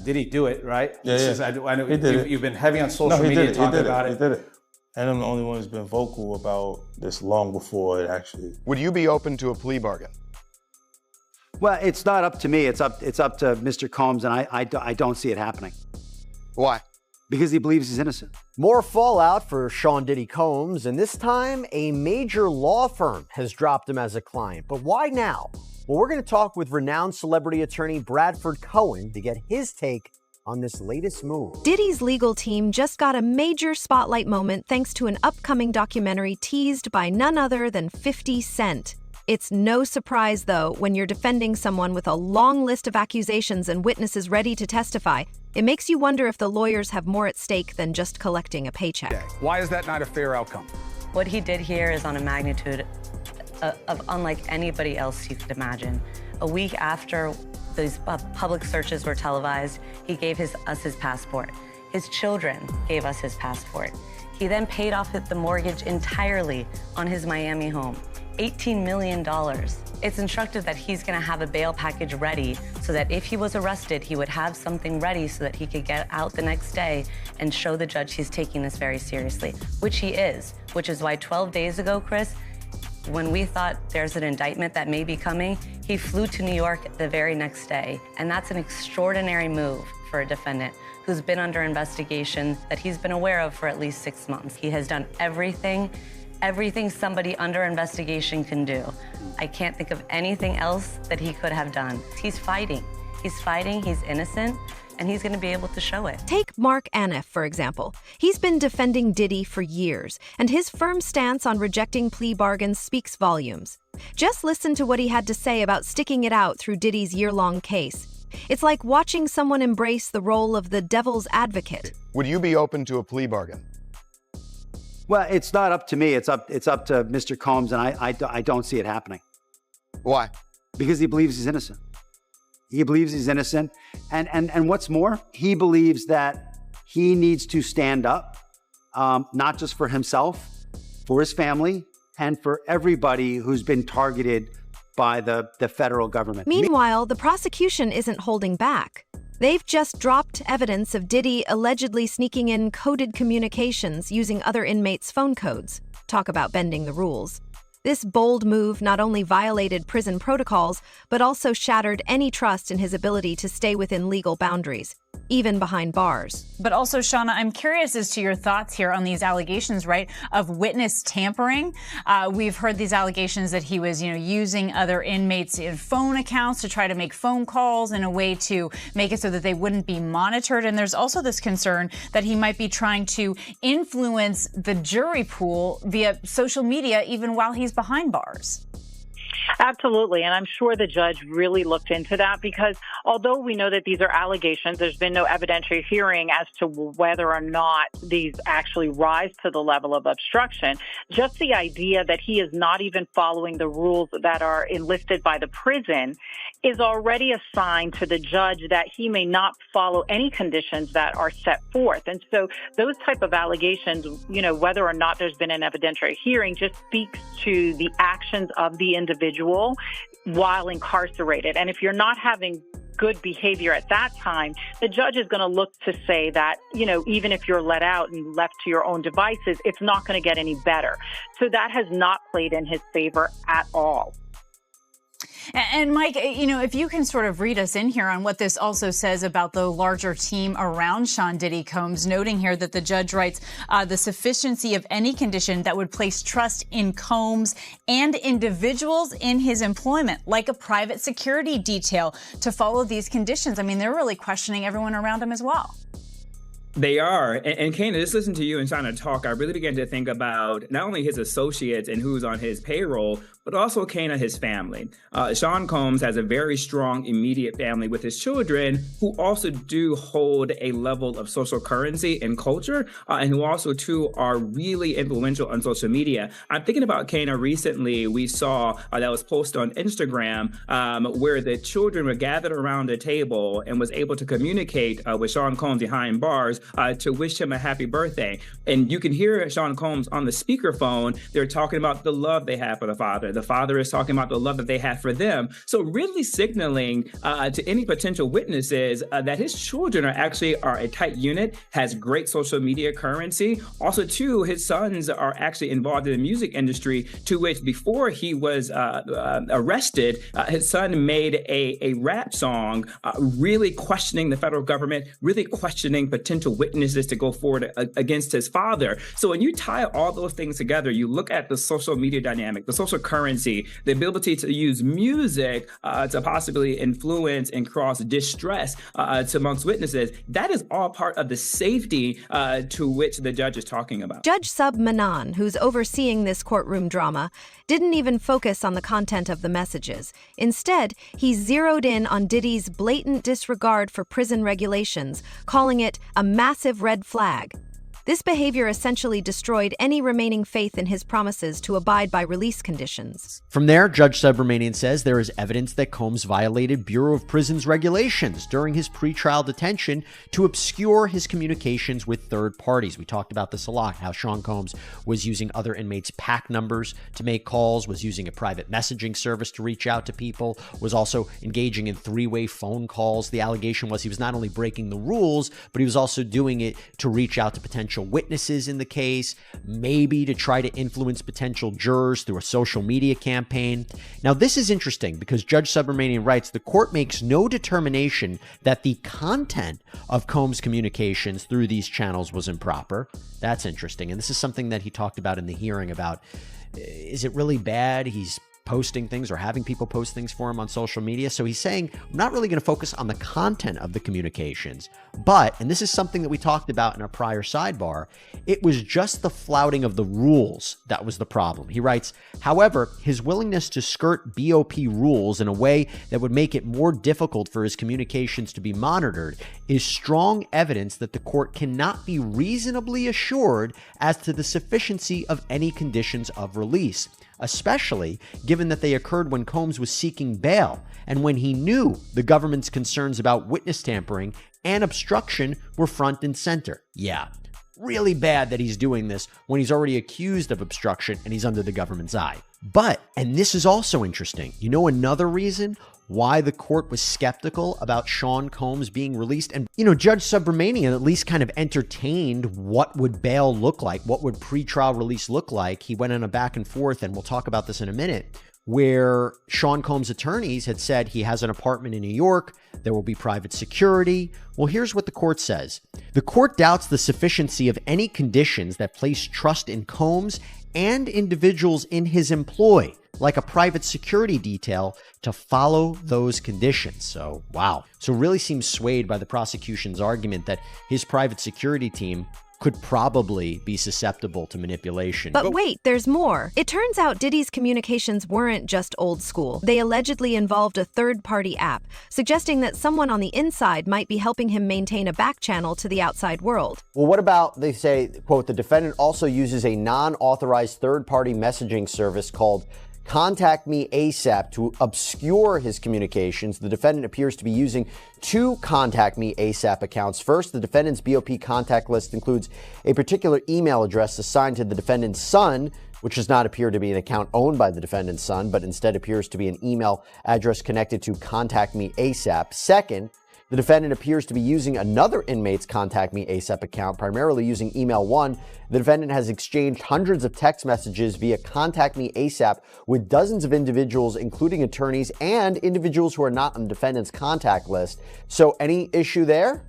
Did he do it, right? Yeah, I know he did it. You've been heavy on social media talking about it. He did it. And I'm the only one who's been vocal about this long before it actually. Would you be open to a plea bargain? Well, it's not up to me. It's up to Mr. Combs, and I don't see it happening. Why? Because he believes he's innocent. More fallout for Sean Diddy Combs, and this time a major law firm has dropped him as a client. But why now? Well, we're going to talk with renowned celebrity attorney Bradford Cohen to get his take on this latest move. Diddy's legal team just got a major spotlight moment thanks to an upcoming documentary teased by none other than 50 Cent. It's no surprise, though, when you're defending someone with a long list of accusations and witnesses ready to testify, it makes you wonder if the lawyers have more at stake than just collecting a paycheck. Why is that not a fair outcome? What he did here is on a magnitude of unlike anybody else you could imagine. A week after those public searches were televised, he gave us his passport. His children gave us his passport. He then paid off the mortgage entirely on his Miami home. $18 million. It's instructive that he's going to have a bail package ready so that if he was arrested, he would have something ready so that he could get out the next day and show the judge he's taking this very seriously, which he is, which is why 12 days ago, Chris, when we thought there's an indictment that may be coming, he flew to New York the very next day. And that's an extraordinary move for a defendant who's been under investigation that he's been aware of for at least 6 months. He has done everything somebody under investigation can do. I can't think of anything else that he could have done. He's fighting, he's innocent, and he's going to be able to show it. Take Mark Aneff, for example. He's been defending Diddy for years, and his firm stance on rejecting plea bargains speaks volumes. Just listen to what he had to say about sticking it out through Diddy's year-long case. It's like watching someone embrace the role of the devil's advocate. Would you be open to a plea bargain? Well, it's not up to me. It's up to Mr. Combs, and I don't see it happening. Why? Because he believes he's innocent. He believes he's innocent. And what's more, he believes that he needs to stand up, not just for himself, for his family, and for everybody who's been targeted by the federal government. Meanwhile, the prosecution isn't holding back. They've just dropped evidence of Diddy allegedly sneaking in coded communications using other inmates' phone codes. Talk about bending the rules. This bold move not only violated prison protocols, but also shattered any trust in his ability to stay within legal boundaries, even behind bars. But also, Shauna, I'm curious as to your thoughts here on these allegations, right, of witness tampering. We've heard these allegations that he was, using other inmates' phone accounts to try to make phone calls in a way to make it so that they wouldn't be monitored. And there's also this concern that he might be trying to influence the jury pool via social media, even while he's behind bars. Absolutely. And I'm sure the judge really looked into that because although we know that these are allegations, there's been no evidentiary hearing as to whether or not these actually rise to the level of obstruction. Just the idea that he is not even following the rules that are enlisted by the prison is already a sign to the judge that he may not follow any conditions that are set forth. And so those type of allegations, whether or not there's been an evidentiary hearing, just speaks to the actions of the individual while incarcerated. And if you're not having good behavior at that time, the judge is going to look to say that, even if you're let out and left to your own devices, it's not going to get any better. So that has not played in his favor at all. And Mike, if you can sort of read us in here on what this also says about the larger team around Sean Diddy Combs, noting here that the judge writes the sufficiency of any condition that would place trust in Combs and individuals in his employment, like a private security detail, to follow these conditions. I mean, they're really questioning everyone around him as well. They are. And Kana, just listen to you and Shauna talk, I really began to think about not only his associates and who's on his payroll, but also Kana, his family. Sean Combs has a very strong immediate family with his children who also do hold a level of social currency and culture, and who also, too, are really influential on social media. I'm thinking about Kana recently. We saw that was posted on Instagram where the children were gathered around a table and was able to communicate with Sean Combs behind bars to wish him a happy birthday. And you can hear Sean Combs on the speakerphone. They're talking about the love they have for the father, The father is talking about the love that they have for them. So really signaling to any potential witnesses that his children are a tight unit, has great social media currency. Also, too, his sons are actually involved in the music industry, to which before he was arrested, his son made a rap song really questioning the federal government, really questioning potential witnesses to go forward against his father. So when you tie all those things together, you look at the social media dynamic, the social currency, the ability to use music to possibly influence and cross distress to amongst witnesses. That is all part of the safety to which the judge is talking about. Judge Sub Manan, who's overseeing this courtroom drama, didn't even focus on the content of the messages. Instead, he zeroed in on Diddy's blatant disregard for prison regulations, calling it a massive red flag. This behavior essentially destroyed any remaining faith in his promises to abide by release conditions. From there, Judge Subramanian says there is evidence that Combs violated Bureau of Prisons regulations during his pretrial detention to obscure his communications with third parties. We talked about this a lot, how Sean Combs was using other inmates' PAC numbers to make calls, was using a private messaging service to reach out to people, was also engaging in three-way phone calls. The allegation was he was not only breaking the rules, but he was also doing it to reach out to potential witnesses in the case, maybe to try to influence potential jurors through a social media campaign. Now, this is interesting because Judge Subramanian writes, the court makes no determination that the content of Combs' communications through these channels was improper. That's interesting. And this is something that he talked about in the hearing about, is it really bad he's posting things or having people post things for him on social media? So he's saying, I'm not really going to focus on the content of the communications, but, and this is something that we talked about in a prior sidebar, it was just the flouting of the rules that was the problem. He writes, however, his willingness to skirt BOP rules in a way that would make it more difficult for his communications to be monitored is strong evidence that the court cannot be reasonably assured as to the sufficiency of any conditions of release, especially given that they occurred when Combs was seeking bail and when he knew the government's concerns about witness tampering and obstruction were front and center. Yeah, really bad that he's doing this when he's already accused of obstruction and he's under the government's eye. But, and this is also interesting, you know another reason why the court was skeptical about Sean Combs being released? And, Judge Subramanian at least kind of entertained what would bail look like, what would pretrial release look like. He went on a back and forth, and we'll talk about this in a minute, where Sean Combs' attorneys had said he has an apartment in New York, there will be private security. Well, here's what the court says. The court doubts the sufficiency of any conditions that place trust in Combs and individuals in his employ, like a private security detail, to follow those conditions. So, wow. So really seems swayed by the prosecution's argument that his private security team could probably be susceptible to manipulation. But wait, there's more. It turns out Diddy's communications weren't just old school. They allegedly involved a third-party app, suggesting that someone on the inside might be helping him maintain a back channel to the outside world. Well, what about, they say, quote, the defendant also uses a non-authorized third-party messaging service called Contact Me ASAP to obscure his communications. The defendant appears to be using two Contact Me ASAP accounts. First, the defendant's BOP contact list includes a particular email address assigned to the defendant's son, which does not appear to be an account owned by the defendant's son, but instead appears to be an email address connected to Contact Me ASAP. Second, the defendant appears to be using another inmate's Contact Me ASAP account, primarily using email one. The defendant has exchanged hundreds of text messages via Contact Me ASAP with dozens of individuals, including attorneys and individuals who are not on the defendant's contact list. So any issue there?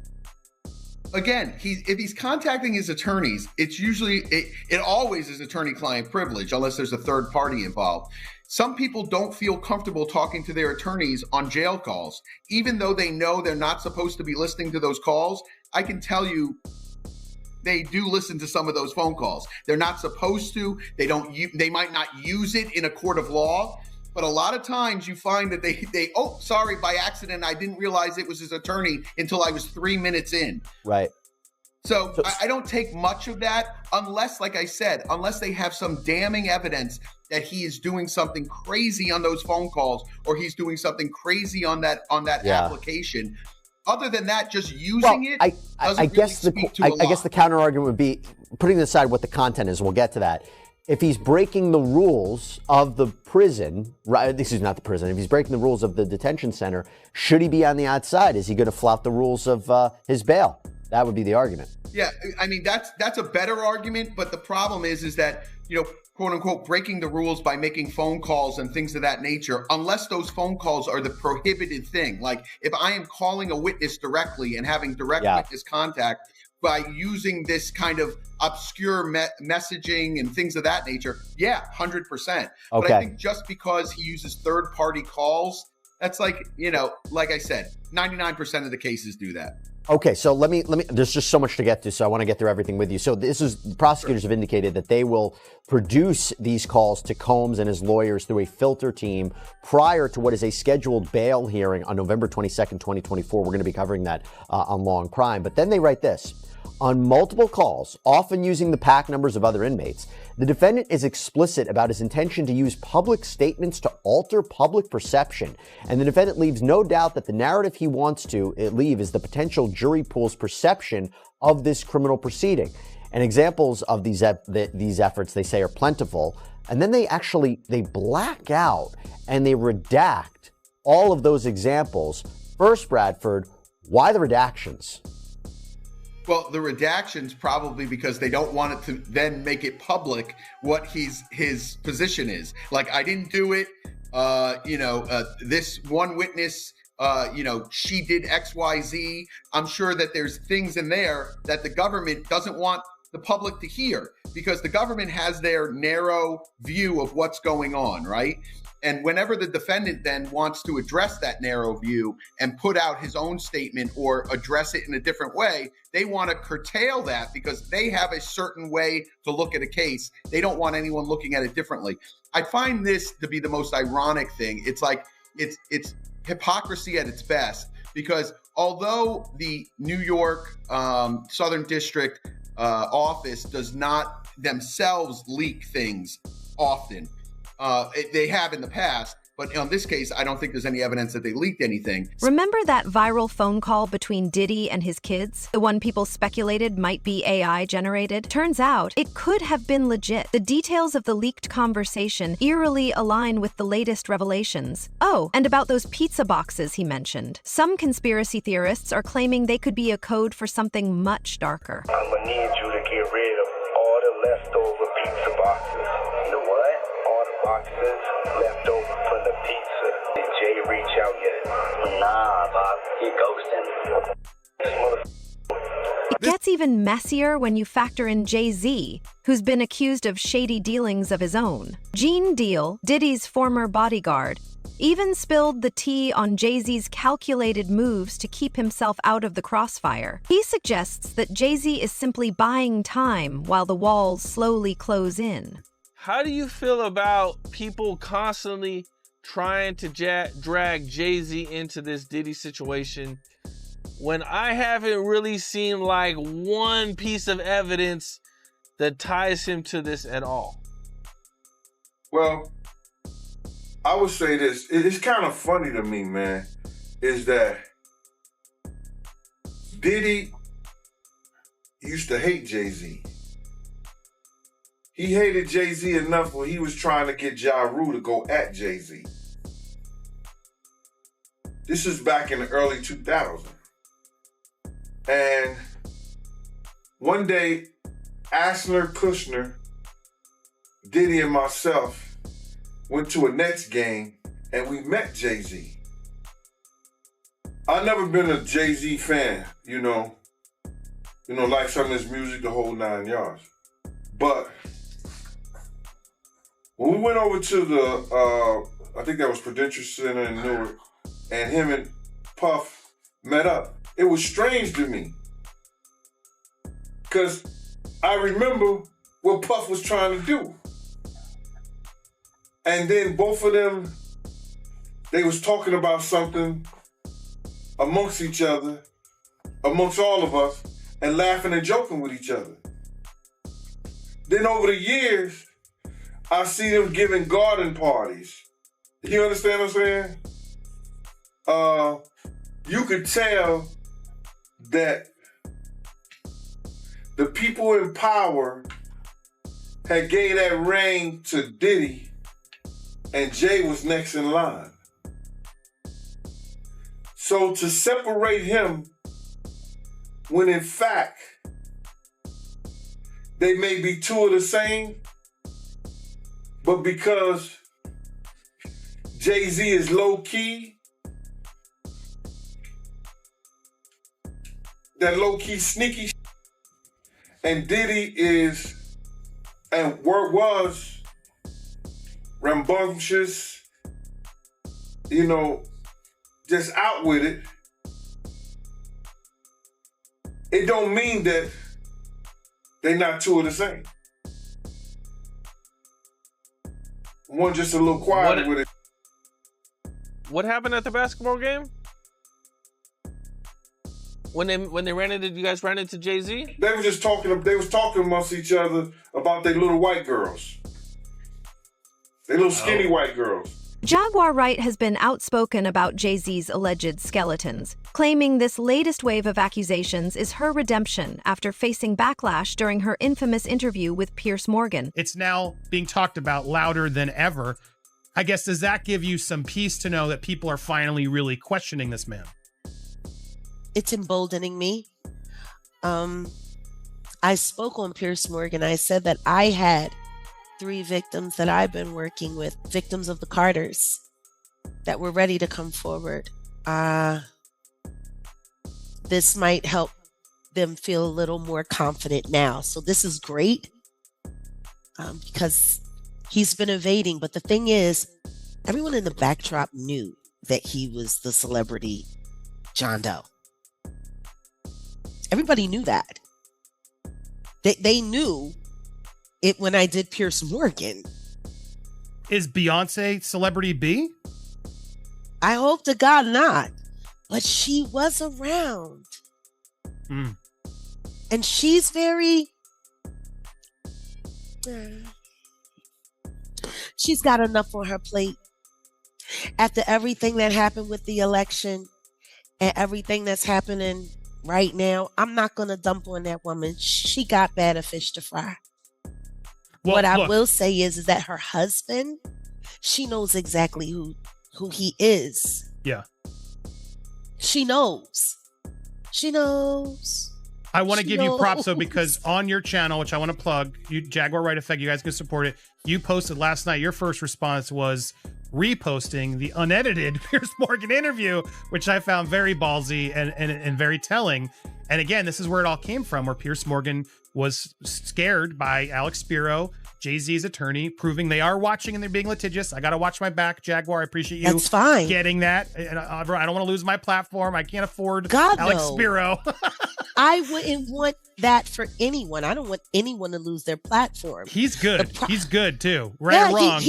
Again, if he's contacting his attorneys, it's usually, it always is attorney-client privilege, unless there's a third party involved. Some people don't feel comfortable talking to their attorneys on jail calls, even though they know they're not supposed to be listening to those calls. I can tell you, they do listen to some of those phone calls. They're not supposed to. They might not use it in a court of law. But a lot of times you find that they oh, sorry, by accident, I didn't realize it was his attorney until I was 3 minutes in. Right. So I don't take much of that unless, like I said, unless they have some damning evidence that he is doing something crazy on those phone calls or he's doing something crazy on that application. Other than that, just using it doesn't I guess really speak to a lot. I guess the counter argument would be, putting aside what the content is, and we'll get to that, if he's breaking the rules of the prison, right? This is not the prison. If he's breaking the rules of the detention center, should he be on the outside? Is he going to flout the rules of his bail? That would be the argument. Yeah, I mean, that's a better argument, but the problem is that, you know, quote unquote, breaking the rules by making phone calls and things of that nature, unless those phone calls are the prohibited thing. Like if I am calling a witness directly and having direct witness contact by using this kind of obscure messaging and things of that nature, 100%. But I think just because he uses third-party calls, that's like, you know, like I said, 99% of the cases do that. Okay, so let me, there's just so much to get to, so I want to get through everything with you. So prosecutors have indicated that they will produce these calls to Combs and his lawyers through a filter team prior to what is a scheduled bail hearing on November 22nd, 2024. We're going to be covering that on Long Crime. But then they write this. On multiple calls, often using the PAC numbers of other inmates, the defendant is explicit about his intention to use public statements to alter public perception. And the defendant leaves no doubt that the narrative he wants to leave is the potential jury pool's perception of this criminal proceeding. And examples of these efforts, they say, are plentiful. And then they black out and they redact all of those examples. First, Bradford, why the redactions? Well, the redactions probably because they don't want it to then make it public what his position is. Like, I didn't do it. This one witness, she did X, Y, Z. I'm sure that there's things in there that the government doesn't want the public to hear because the government has their narrow view of what's going on, right? And whenever the defendant then wants to address that narrow view and put out his own statement or address it in a different way, they want to curtail that because they have a certain way to look at a case. They don't want anyone looking at it differently. I find this to be the most ironic thing. It's like it's hypocrisy at its best because although the New York Southern District office does not themselves leak things often, they have in the past, but in this case, I don't think there's any evidence that they leaked anything. Remember that viral phone call between Diddy and his kids? The one people speculated might be AI generated? Turns out, it could have been legit. The details of the leaked conversation eerily align with the latest revelations. Oh, and about those pizza boxes he mentioned. Some conspiracy theorists are claiming they could be a code for something much darker. I'm gonna need you to get rid of all the leftover pizza boxes. The what? All the boxes left over from the pizza. Did Jay reach out yet? Nah, Bob. He ghosting. It gets even messier when you factor in Jay-Z, who's been accused of shady dealings of his own. Gene Deal, Diddy's former bodyguard, even spilled the tea on Jay-Z's calculated moves to keep himself out of the crossfire. He suggests that Jay-Z is simply buying time while the walls slowly close in. How do you feel about people constantly trying to drag Jay-Z into this Diddy situation when I haven't really seen like one piece of evidence that ties him to this at all? Well, I would say this. It's kind of funny to me, man, is that Diddy used to hate Jay-Z. He hated Jay-Z enough where he was trying to get Ja Rule to go at Jay-Z. This is back in the early 2000s. And one day, Asner, Kushner, Diddy, and myself went to a Nets game and we met Jay-Z. I've never been a Jay-Z fan, like some of his music, the whole 9 yards. But when we went over to the, I think that was Prudential Center in Newark, and him and Puff met up, it was strange to me. Because I remember what Puff was trying to do. And then both of them, they was talking about something amongst each other, amongst all of us, and laughing and joking with each other. Then over the years, I see them giving garden parties. You understand what I'm saying? You could tell that the people in power had gave that ring to Diddy and Jay was next in line. So to separate him when in fact they may be two of the same, but because Jay-Z is low-key, that low-key sneaky, and Diddy is and was rambunctious, you know, just out with it. It don't mean that they not two of the same. One just a little quiet with it. What happened at the basketball game? When they ran into, you guys ran into Jay-Z? They were just talking. They was talking amongst each other about their little white girls. They little skinny white girls. Jaguar Wright has been outspoken about Jay-Z's alleged skeletons, claiming this latest wave of accusations is her redemption after facing backlash during her infamous interview with Piers Morgan. It's now being talked about louder than ever. I guess, does that give you some peace to know that people are finally really questioning this man? It's emboldening me. I spoke on Piers Morgan. I said that I had 3 victims that I've been working with, victims of the Carters, that were ready to come forward. This might help them feel a little more confident now. So this is great because he's been evading. But the thing is, everyone in the backdrop knew that he was the celebrity John Doe. Everybody knew that. They knew it when I did Piers Morgan. Is Beyonce celebrity B? I hope to God not. But she was around. And she's very... she's got enough on her plate. After everything that happened with the election and everything that's happening right now, I'm not going to dump on that woman. She got better fish to fry. Well, what I will say is that her husband, she knows exactly who he is. Yeah. She knows. She knows. I want to give you props though, because on your channel, which I want to plug, you Jaguar Right Effect, you guys can support it. You posted last night, your first response was reposting the unedited Piers Morgan interview, which I found very ballsy and very telling. And again, this is where it all came from, where Piers Morgan was scared by Alex Spiro, Jay-Z's attorney, proving they are watching and they're being litigious. I got to watch my back, Jaguar. I appreciate you That's fine. getting that. And I don't want to lose my platform. I can't afford God, Alex no. Spiro. I wouldn't want that for anyone. I don't want anyone to lose their platform. He's good. He's good too. Right or wrong.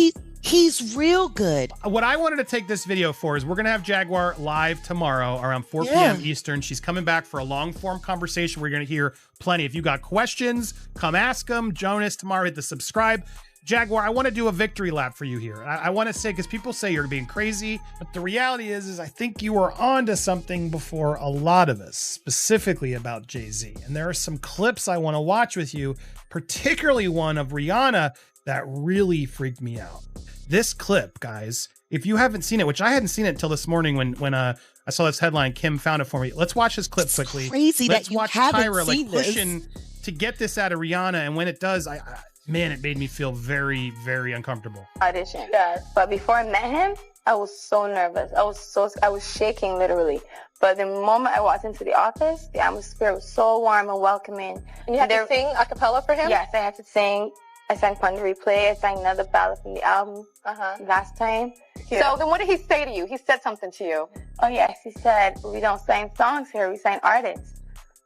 He's real good. What I wanted to take this video for is we're going to have Jaguar live tomorrow around 4 p.m. Eastern. She's coming back for a long form conversation. We're going to hear plenty. If you got questions, come ask them. Jonas, tomorrow, hit the subscribe. Jaguar, I want to do a victory lap for you here. I want to say, because people say you're being crazy, but the reality is I think you were onto something before a lot of us, specifically about Jay-Z. And there are some clips I want to watch with you, particularly one of Rihanna that really freaked me out. This clip, guys, if you haven't seen it, which I hadn't seen it until this morning when I saw this headline, Kim found it for me. Let's watch this clip quickly. Crazy Let's that you watch haven't Tyra seen pushing to get this out of Rihanna, and when it does, man, it made me feel very, very uncomfortable. Audition. Yeah, but before I met him, I was so nervous. I was shaking literally. But the moment I walked into the office, the atmosphere was so warm and welcoming. And you had to sing a cappella for him? Yes, I had to sing. I sang Pon de Replay. I sang another ballad from the album last time. Yeah. So then what did he say to you? He said something to you. Oh, yes. He said, we don't sing songs here. We sing artists.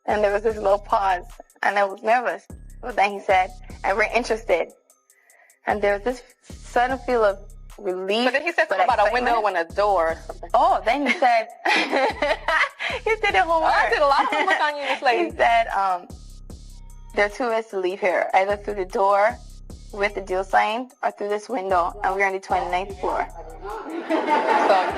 And there was this little pause. And I was nervous. But then he said, and we're interested. And there was this sudden feel of relief. But then he said something about a window and a door or something. Oh, then he said, he did it homework. I did a lot of homework on you, this lady. He said, there are 2 ways to leave here, either through the door with the deal signed or through this window, and we're on the 29th floor. So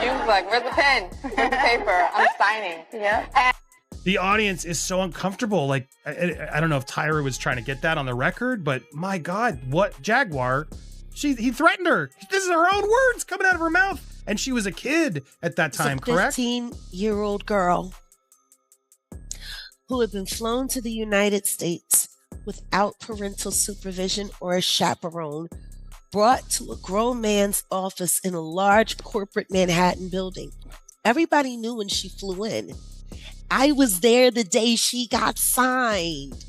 you was like, where's the pen? Where's the paper? I'm signing. Yeah. And The audience is so uncomfortable. Like, I don't know if Tyra was trying to get that on the record, but my God, what Jaguar? He threatened her. This is her own words coming out of her mouth. And she was a kid at that time, correct? 15-year-old girl who had been flown to the United States without parental supervision or a chaperone, brought to a grown man's office in a large corporate Manhattan building. Everybody knew when she flew in. I was there the day she got signed.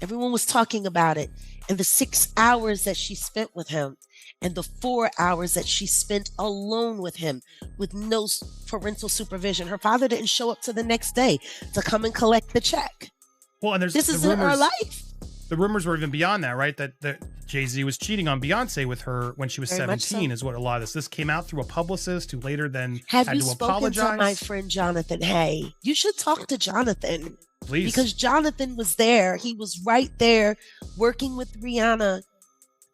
Everyone was talking about it. And the 6 hours that she spent with him, and the 4 hours that she spent alone with him with no parental supervision. Her father didn't show up to the next day to come and collect the check. Well, and there's this is her life. The rumors were even beyond that, right? That Jay-Z was cheating on Beyonce with her when she was Very much 17 so. is what a lot of this came out through a publicist who later then Have had you to spoken apologize. to my friend Jonathan Hay? You should talk to Jonathan. Please. Because Jonathan was there. He was right there working with Rihanna.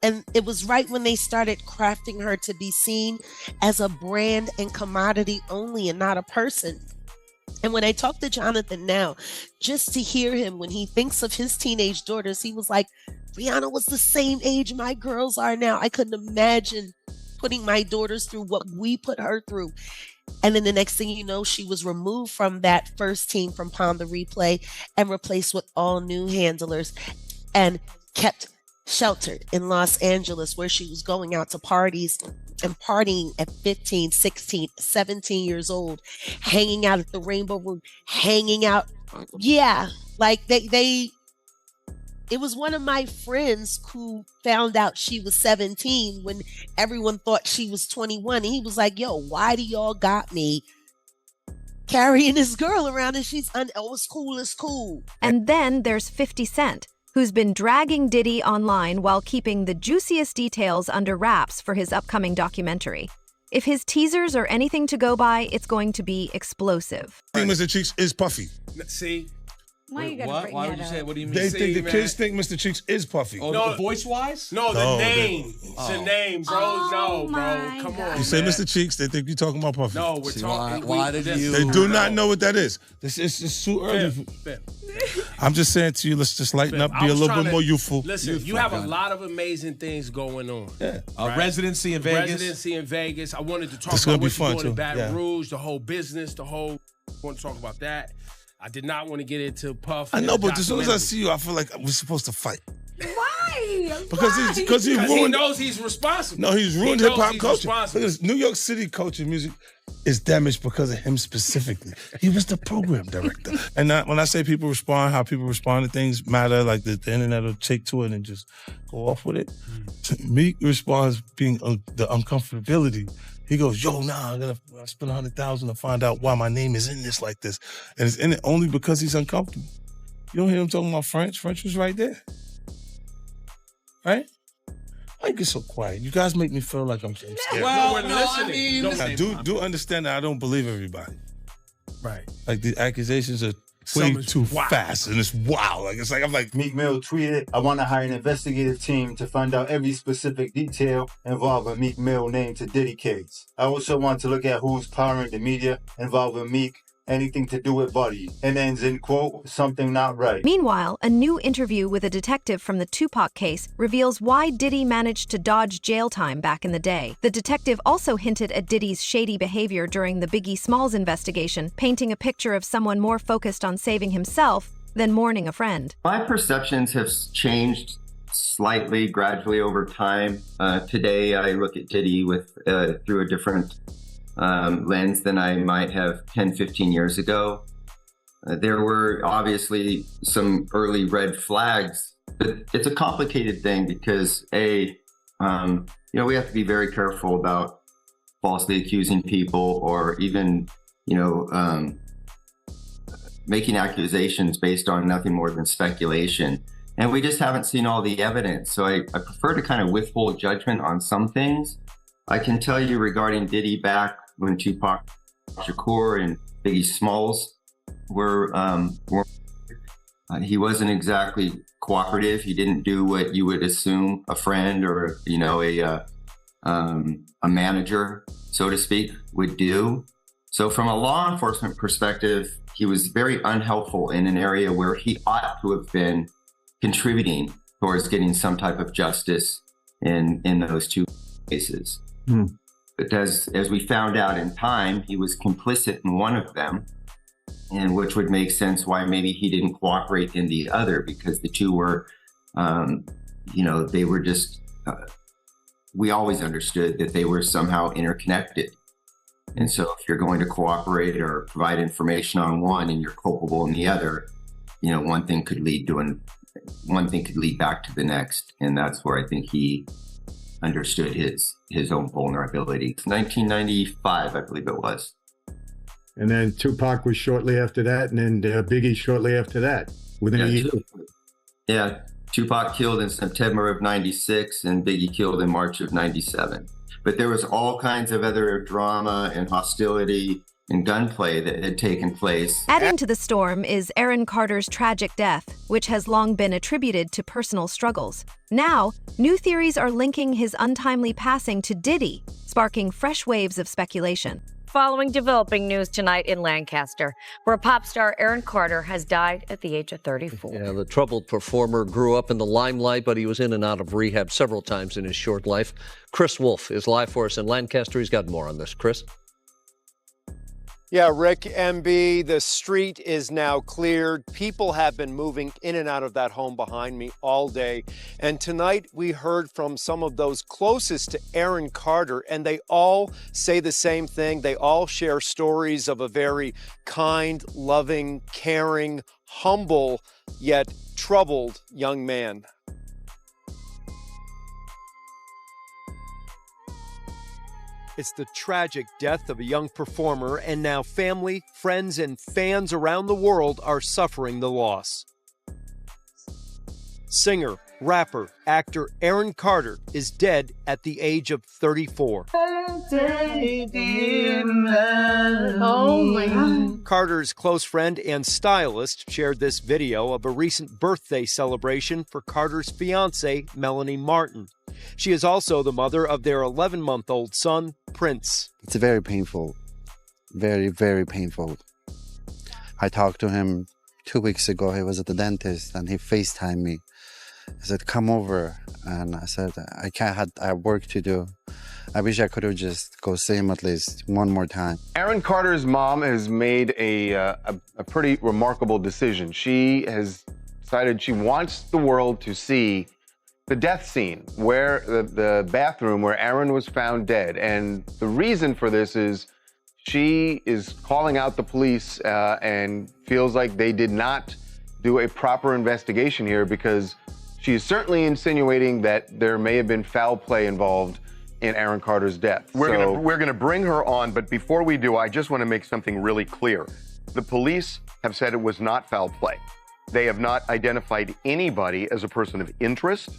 And it was right when they started crafting her to be seen as a brand and commodity only and not a person. And when I talk to Jonathan now, just to hear him when he thinks of his teenage daughters, he was like, Rihanna was the same age my girls are now. I couldn't imagine putting my daughters through what we put her through. And then the next thing you know, she was removed from that first team from Palm the Replay and replaced with all new handlers and kept sheltered in Los Angeles, where she was going out to parties and partying at 15, 16, 17 years old, hanging out at the Rainbow Room, hanging out. Yeah, like it was one of my friends who found out she was 17 when everyone thought she was 21. And he was like, yo, why do y'all got me carrying this girl around and she's, oh, it's cool, it's cool. And then there's 50 Cent, who's been dragging Diddy online while keeping the juiciest details under wraps for his upcoming documentary. If his teasers are anything to go by, it's going to be explosive. I think Mr. Cheeks is puffy. See? Why you gotta bring Why that would you up? say? What do you mean? They See, think the man? kids think Mr. Cheeks is puffy. Oh, No. voice-wise? No, the No, name. It's a name, bro. Oh, no, bro. my Come God. on. You say man. Mr. Cheeks, they think you're talking about puffy. No, we're See, talking. why did you- They do not know what that is. This is just too early. Fip. I'm just saying to you, let's just lighten up, I be a was little trying bit to- more youthful. Listen, you have a lot of amazing things going on. Yeah. Right? Residency in Vegas. Residency in Vegas. I wanted to talk It's about gonna be what you're fun, doing in too. Baton Yeah. Rouge, the whole business, I want to talk about that. I did not want to get into Puff. I and know, the but as soon as I documentary. see you, I feel like we're supposed to fight. Why? Because he Because he ruined. knows he's responsible. No, he's ruined He hip knows hop he's culture. responsible. Because New York City culture music is damaged because of him specifically. He was the program director. And when I say people respond, how people respond to things matter, like the internet will take to it and just go off with it. Meek responds being the uncomfortability. He goes, yo, nah, I spend $100,000 to find out why my name is in this like this. And it's in it only because he's uncomfortable. You don't hear him talking about French. French was right there. Right? Why you get so quiet? You guys make me feel like I'm scared. Well, we're listening. Now, do understand that I don't believe everybody. Right. Like the accusations are way too fast and it's wild. I'm like Meek Mill tweeted, I want to hire an investigative team to find out every specific detail involving Meek Mill named to Diddy case. I also want to look at who's powering the media involving Meek, anything to do with Buddy, and ends in quote, something not right. Meanwhile, a new interview with a detective from the Tupac case reveals why Diddy managed to dodge jail time back in the day. The detective also hinted at Diddy's shady behavior during the Biggie Smalls investigation, painting a picture of someone more focused on saving himself than mourning a friend. My perceptions have changed slightly, gradually over time. Today, I look at Diddy with through a different lens than I might have 10, 15 years ago. There were obviously some early red flags, but it's a complicated thing because we have to be very careful about falsely accusing people or even, making accusations based on nothing more than speculation. And we just haven't seen all the evidence. So I prefer to kind of withhold judgment on some things. I can tell you regarding Diddy back when Tupac Shakur and Biggie Smalls were he wasn't exactly cooperative. He didn't do what you would assume a friend or, a manager, so to speak, would do. So from a law enforcement perspective, he was very unhelpful in an area where he ought to have been contributing towards getting some type of justice in those two cases. But as we found out in time, he was complicit in one of them, and which would make sense why maybe he didn't cooperate in the other, because the two were, they were just, we always understood that they were somehow interconnected. And so if you're going to cooperate or provide information on one and you're culpable in the other, one thing could lead back to the next. And that's where I think he understood his own vulnerability. 1995, I believe it was. And then Tupac was shortly after that, and then Biggie shortly after that, within a year. Yeah, Tupac killed in September of 96 and Biggie killed in March of 97. But there was all kinds of other drama and hostility and gunplay that had taken place. Adding to the storm is Aaron Carter's tragic death, which has long been attributed to personal struggles. Now, new theories are linking his untimely passing to Diddy, sparking fresh waves of speculation. Following developing news tonight in Lancaster, where pop star Aaron Carter has died at the age of 34. Yeah, the troubled performer grew up in the limelight, but he was in and out of rehab several times in his short life. Chris Wolf is live for us in Lancaster. He's got more on this. Chris? Yeah, Rick, MB, the street is now cleared. People have been moving in and out of that home behind me all day. And tonight we heard from some of those closest to Aaron Carter, and they all say the same thing. They all share stories of a very kind, loving, caring, humble, yet troubled young man. It's the tragic death of a young performer, and now family, friends, and fans around the world are suffering the loss. Singer, rapper, actor Aaron Carter is dead at the age of 34. Oh my God. Carter's close friend and stylist shared this video of a recent birthday celebration for Carter's fiancée, Melanie Martin. She is also the mother of their 11-month-old son, Prince. It's very painful. Very, very painful. I talked to him 2 weeks ago. He was at the dentist and he FaceTimed me. He said, come over. And I said, I have work to do. I wish I could have just go see him at least one more time. Aaron Carter's mom has made a pretty remarkable decision. She has decided she wants the world to see the death scene, where the bathroom where Aaron was found dead. And the reason for this is she is calling out the police and feels like they did not do a proper investigation here, because she is certainly insinuating that there may have been foul play involved in Aaron Carter's death. We're gonna bring her on, but before we do, I just want to make something really clear. The police have said it was not foul play. They have not identified anybody as a person of interest,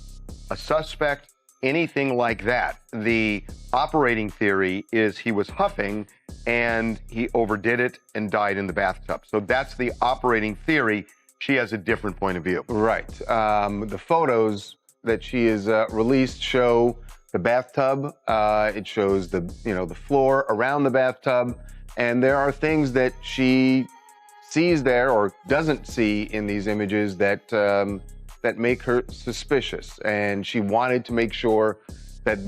a suspect, anything like that. The operating theory is he was huffing and he overdid it and died in the bathtub. So that's the operating theory. She has a different point of view. Right. The photos that she has released show the bathtub. It shows the floor around the bathtub, and there are things that she sees there or doesn't see in these images that that make her suspicious. And she wanted to make sure that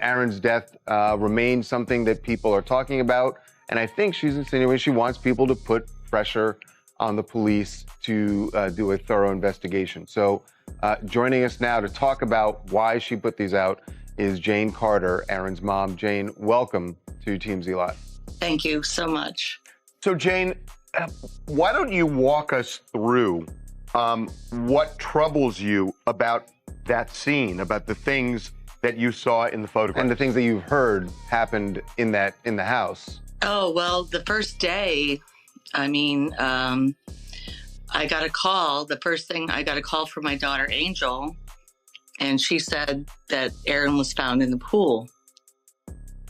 Aaron's death remains something that people are talking about. And I think she's insinuating she wants people to put pressure on the police to do a thorough investigation. So joining us now to talk about why she put these out is Jane Carter, Aaron's mom. Jane, welcome to TMZ Live. Thank you so much. So Jane, why don't you walk us through what troubles you about that scene, about the things that you saw in the photographs? And the things that you've heard happened in the house. Oh, well, the first day, I got a call. The first thing, I got a call from my daughter, Angel, and she said that Aaron was found in the pool.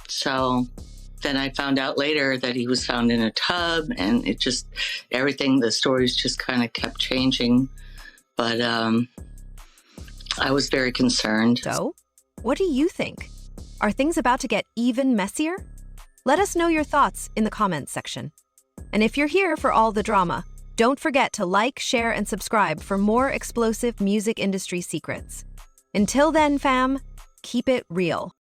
So then I found out later that he was found in a tub, and it just, the stories just kind of kept changing. But I was very concerned. So, what do you think? Are things about to get even messier? Let us know your thoughts in the comments section. And if you're here for all the drama, don't forget to like, share, and subscribe for more explosive music industry secrets. Until then, fam, keep it real.